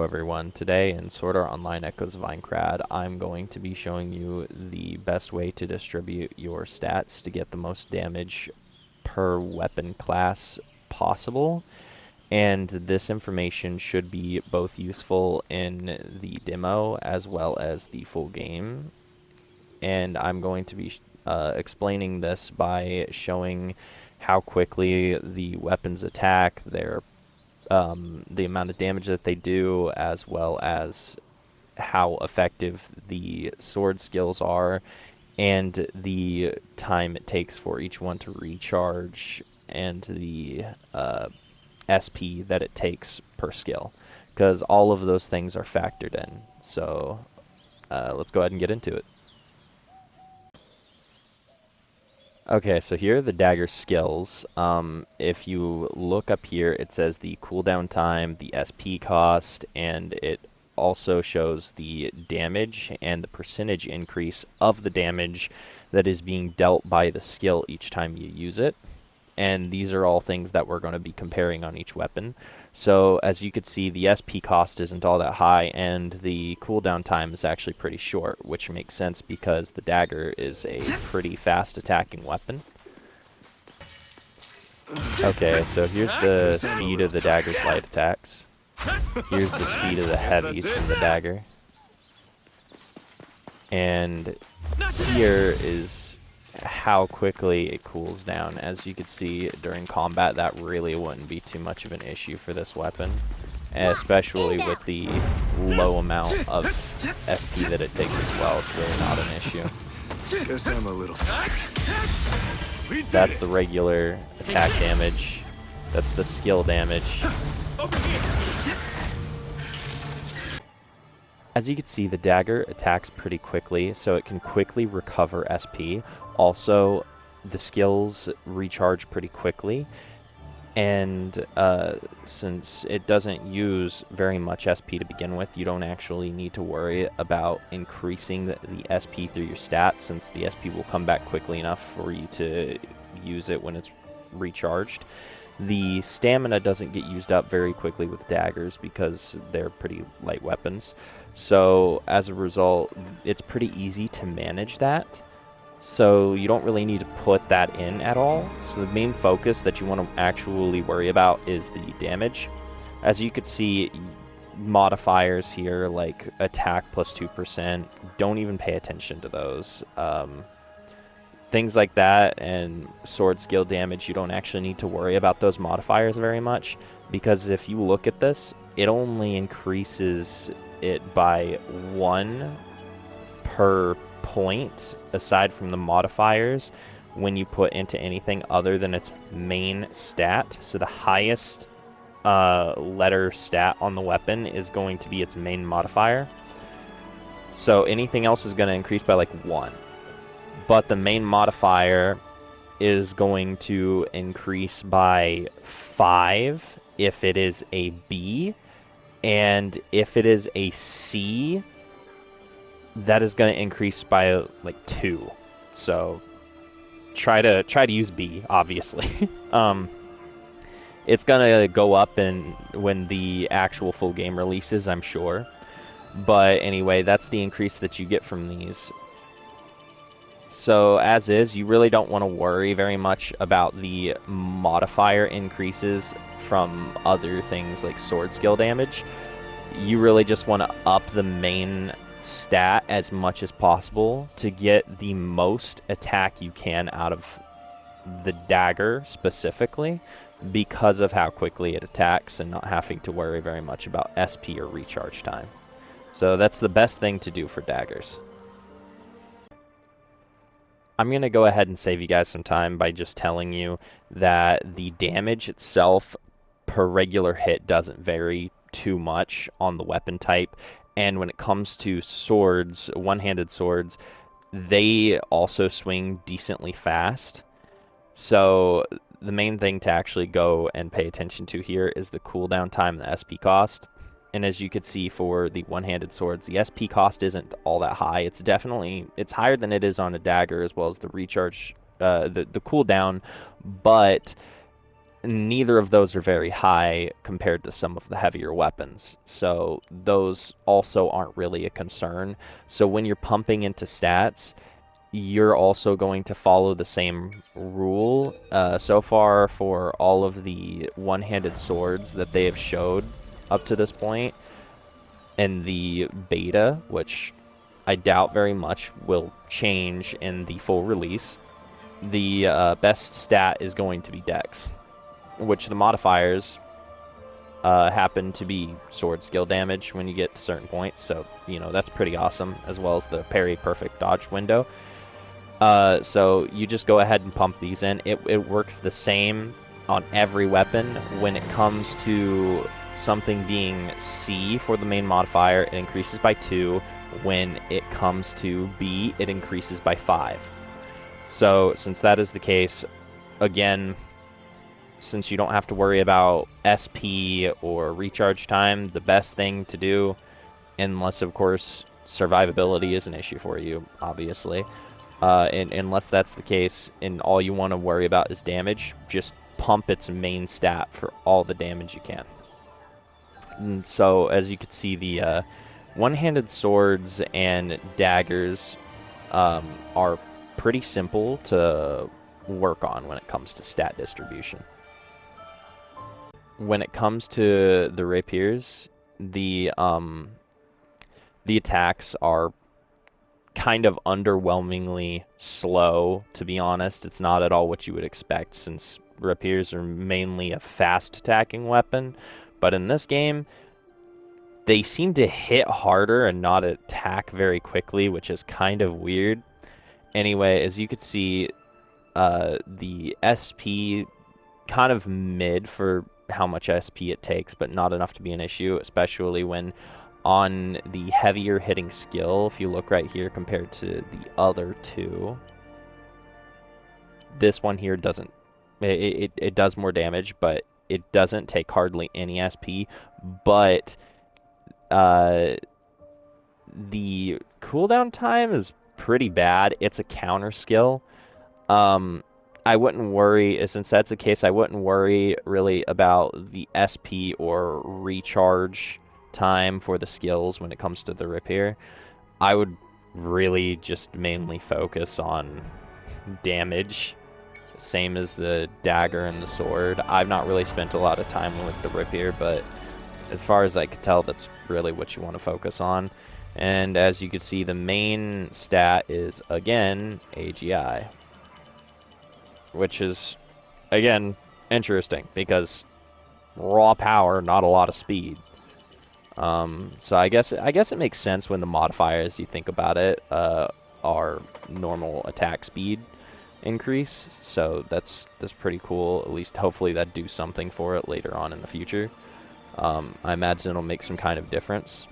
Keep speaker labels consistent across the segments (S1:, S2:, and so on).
S1: Hello everyone, today in Sword Art Online Echoes of Aincrad, I'm going to be showing you the best way to distribute your stats to get the most damage per weapon class possible. And this information should be both useful in the demo as well as the full game. And I'm going to be explaining this by showing how quickly the weapons attack, the amount of damage that they do, as well as how effective the sword skills are, and the time it takes for each one to recharge, and the SP that it takes per skill, because all of those things are factored in. So let's go ahead and get into it. Okay, so here are the dagger skills. If you look up here, it says the cooldown time, the SP cost, and it also shows the damage and the percentage increase of the damage that is being dealt by the skill each time you use it. And these are all things that we're going to be comparing on each weapon. So as you can see, the SP cost isn't all that high, and the cooldown time is actually pretty short, which makes sense because the dagger is a pretty fast attacking weapon. Okay, so here's the speed of the dagger's light attacks. Here's the speed of the heavies from the dagger. And here is how quickly it cools down. As you can see during combat, that really wouldn't be too much of an issue for this weapon, especially with the low amount of SP that it takes as well. It's really not an issue.
S2: Guess I'm a little.
S1: That's the regular attack damage. That's the skill damage. As you can see, the dagger attacks pretty quickly, so it can quickly recover SP. Also, the skills recharge pretty quickly, and since it doesn't use very much SP to begin with, you don't actually need to worry about increasing the SP through your stats, since the SP will come back quickly enough for you to use it when it's recharged. The stamina doesn't get used up very quickly with daggers because they're pretty light weapons. So as a result, it's pretty easy to manage that. So you don't really need to put that in at all. So the main focus that you want to actually worry about is the damage. As you could see, modifiers here like attack plus 2%, don't even pay attention to those. Things like that and sword skill damage, you don't actually need to worry about those modifiers very much, because if you look at this, it only increases it by 1 per point aside from the modifiers when you put into anything other than its main stat. So the highest letter stat on the weapon is going to be its main modifier. So anything else is going to increase by like 1. But the main modifier is going to increase by 5 if it is a B, and if it is a C, that is going to increase by like 2. So try to use B, obviously. It's going to go up when the actual full game releases, I'm sure. But anyway, that's the increase that you get from these. So as is, you really don't want to worry very much about the modifier increases from other things like sword skill damage. You really just want to up the main stat as much as possible to get the most attack you can out of the dagger specifically, because of how quickly it attacks and not having to worry very much about SP or recharge time. So that's the best thing to do for daggers. I'm going to go ahead and save you guys some time by just telling you that the damage itself per regular hit doesn't vary too much on the weapon type. And when it comes to swords, one-handed swords, they also swing decently fast. So the main thing to actually go and pay attention to here is the cooldown time and the SP cost. And as you could see for the one-handed swords, the SP cost isn't all that high. It's higher than it is on a dagger, as well as the recharge, the cooldown, but neither of those are very high compared to some of the heavier weapons. So those also aren't really a concern. So when you're pumping into stats, you're also going to follow the same rule. So far, for all of the one-handed swords that they have showed up to this point, and the beta, which I doubt very much will change in the full release, the best stat is going to be Dex, which the modifiers happen to be sword skill damage when you get to certain points, so, you know, that's pretty awesome, as well as the parry perfect dodge window. So you just go ahead and pump these in. It works the same on every weapon. When it comes to something being C for the main modifier, it increases by 2. When it comes to B, it increases by 5. So since that is the case, again, since you don't have to worry about SP or recharge time, the best thing to do, unless of course survivability is an issue for you, obviously, and unless that's the case and all you want to worry about is damage, just pump its main stat for all the damage you can. And so as you can see, the one-handed swords and daggers are pretty simple to work on when it comes to stat distribution. When it comes to the rapiers, the attacks are kind of underwhelmingly slow, to be honest. It's not at all what you would expect, since rapiers are mainly a fast attacking weapon, but in this game they seem to hit harder and not attack very quickly, which is kind of weird. Anyway, as you could see, the SP kind of mid for how much SP it takes, but not enough to be an issue, especially when on the heavier hitting skill. If you look right here compared to the other two, this one here doesn't, it does more damage, but it doesn't take hardly any SP. But the cooldown time is pretty bad. It's a counter skill. I wouldn't worry, since that's the case, I wouldn't worry really about the SP or recharge time for the skills when it comes to the Rapier. I would really just mainly focus on damage, same as the dagger and the sword. I've not really spent a lot of time with the Rapier, but as far as I could tell, that's really what you want to focus on. And as you can see, the main stat is, again, AGI, which is, again, interesting, because raw power, not a lot of speed. So I guess it makes sense when the modifiers, you think about it, are normal attack speed increase. So that's pretty cool. At least hopefully that do something for it later on in the future. I imagine it'll make some kind of difference.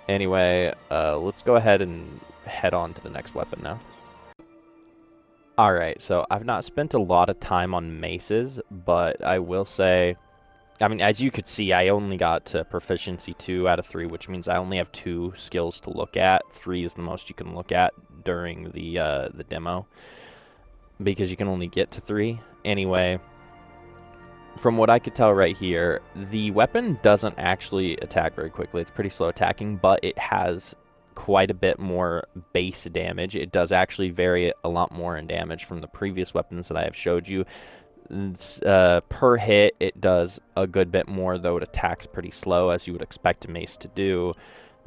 S1: Anyway, let's go ahead and head on to the next weapon now. Alright, so I've not spent a lot of time on maces, but I will say, I mean, as you could see, I only got to proficiency 2 out of 3, which means I only have 2 skills to look at. 3 is the most you can look at during the demo, because you can only get to 3. Anyway, from what I could tell right here, the weapon doesn't actually attack very quickly. It's pretty slow attacking, but it has quite a bit more base damage. It does actually vary a lot more in damage from the previous weapons that I have showed you. Per hit, it does a good bit more, though it attacks pretty slow, as you would expect a mace to do.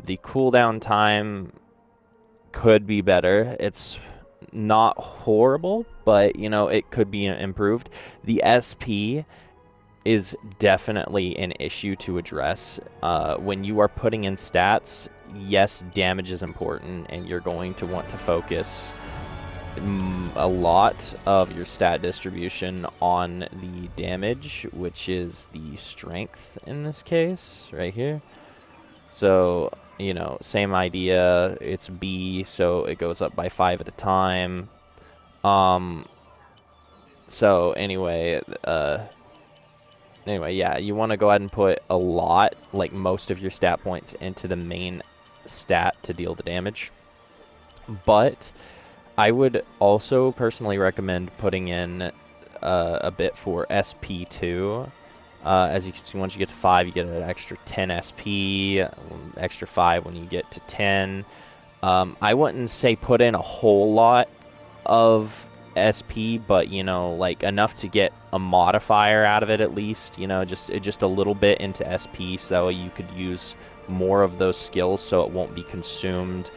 S1: The cooldown time could be better. It's not horrible, but, you know, it could be improved. The SP is definitely an issue to address. When you are putting in stats, yes, damage is important, and you're going to want to focus a lot of your stat distribution on the damage, which is the strength in this case, right here. So, you know, same idea, it's B, so it goes up by 5 at a time. So anyway, yeah, you want to go ahead and put a lot, like most of your stat points, into the main stat to deal the damage. But I would also personally recommend putting in a bit for SP too. As you can see, once you get to 5, you get an extra 10 SP, extra 5 when you get to 10. I wouldn't say put in a whole lot of SP, but, you know, like enough to get a modifier out of it at least, you know, just a little bit into SP so you could use more of those skills so it won't be consumed.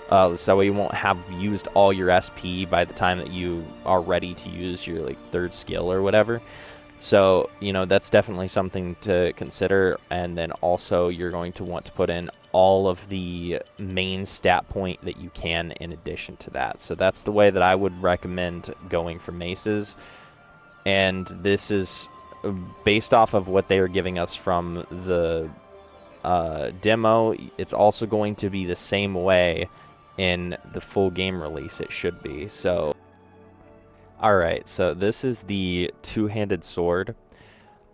S1: So that way you won't have used all your SP by the time that you are ready to use your like 3rd skill or whatever. So, you know, that's definitely something to consider. And then also you're going to want to put in all of the main stat point that you can in addition to that. So that's the way that I would recommend going for maces. And this is based off of what they are giving us from the demo. It's also going to be the same way in the full game release. It should be. So alright, so this is the two-handed sword.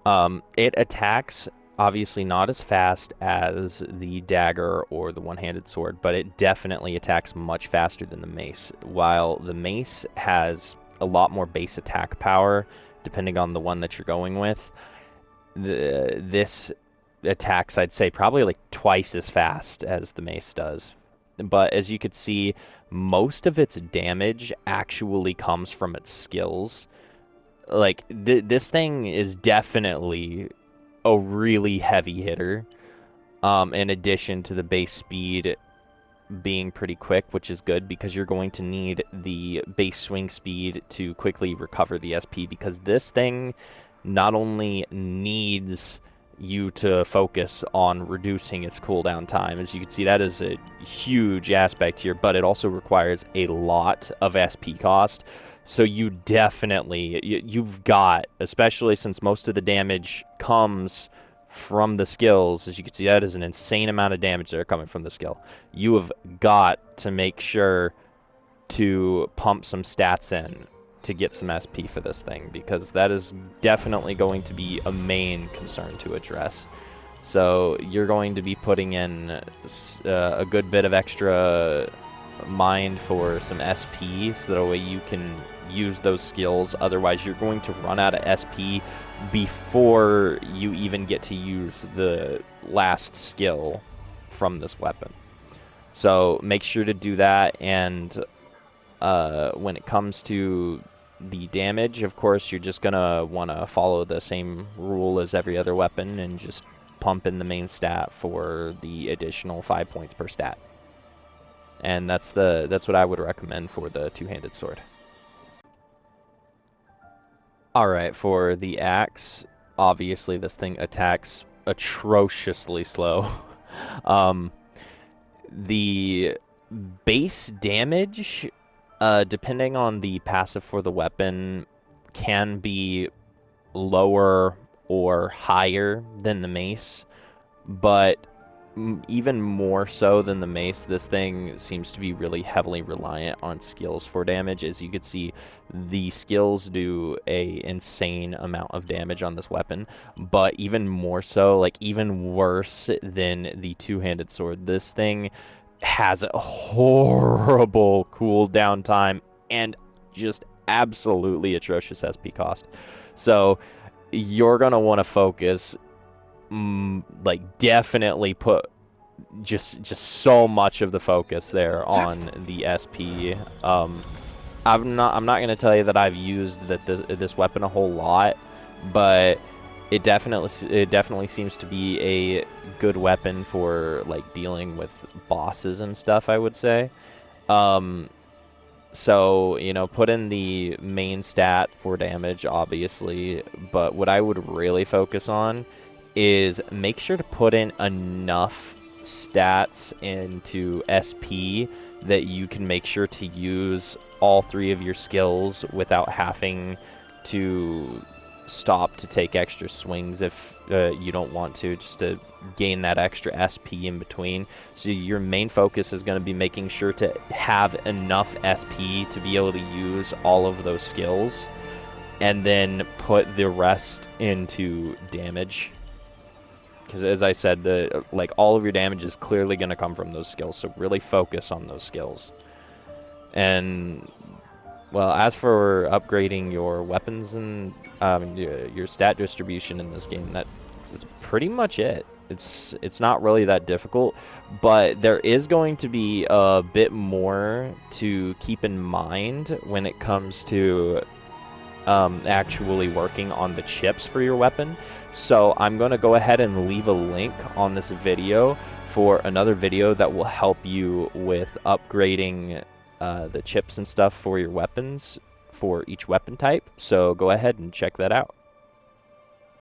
S1: It attacks, obviously not as fast as the dagger or the one-handed sword, but it definitely attacks much faster than the mace. While the mace has a lot more base attack power, depending on the one that you're going with, this attacks, I'd say, probably like twice as fast as the mace does. But as you could see, most of its damage actually comes from its skills. Like, this thing is definitely a really heavy hitter, in addition to the base speed being pretty quick, which is good because you're going to need the base swing speed to quickly recover the SP, because this thing not only needs you to focus on reducing its cooldown time. As you can see, that is a huge aspect here, but it also requires a lot of SP cost. So you definitely, you've got, especially since most of the damage comes from the skills, as you can see, that is an insane amount of damage that are coming from the skill. You have got to make sure to pump some stats in to get some SP for this thing, because that is definitely going to be a main concern to address. So you're going to be putting in a good bit of extra mind for some SP, so that way you can use those skills. Otherwise, you're going to run out of SP before you even get to use the last skill from this weapon. So make sure to do that. And when it comes to the damage, of course, you're just gonna want to follow the same rule as every other weapon and just pump in the main stat for the additional 5 points per stat. And that's what I would recommend for the two-handed sword. Alright, for the axe, obviously this thing attacks atrociously slow. The base damage, depending on the passive for the weapon, can be lower or higher than the mace, but even more so than the mace, this thing seems to be really heavily reliant on skills for damage. As you can see, the skills do a insane amount of damage on this weapon, but even more so, like even worse than the two-handed sword, this thing has a horrible cooldown time and just absolutely atrocious SP cost. So you're gonna want to focus, like definitely put just so much of the focus there on the SP. I'm not gonna tell you that I've used this weapon a whole lot, but it definitely seems to be a good weapon for like dealing with bosses and stuff, I would say. So, you know, put in the main stat for damage, obviously, but what I would really focus on is make sure to put in enough stats into SP that you can make sure to use all 3 of your skills without having to stop to take extra swings if you don't want to, just to gain that extra SP in between. So your main focus is going to be making sure to have enough SP to be able to use all of those skills, and then put the rest into damage. Because as I said, like all of your damage is clearly going to come from those skills, so really focus on those skills. And Well, as for upgrading your weapons and your stat distribution in this game, that's pretty much it. It's not really that difficult, but there is going to be a bit more to keep in mind when it comes to actually working on the chips for your weapon. So I'm going to go ahead and leave a link on this video for another video that will help you with upgrading the chips and stuff for your weapons for each weapon type. So go ahead and check that out.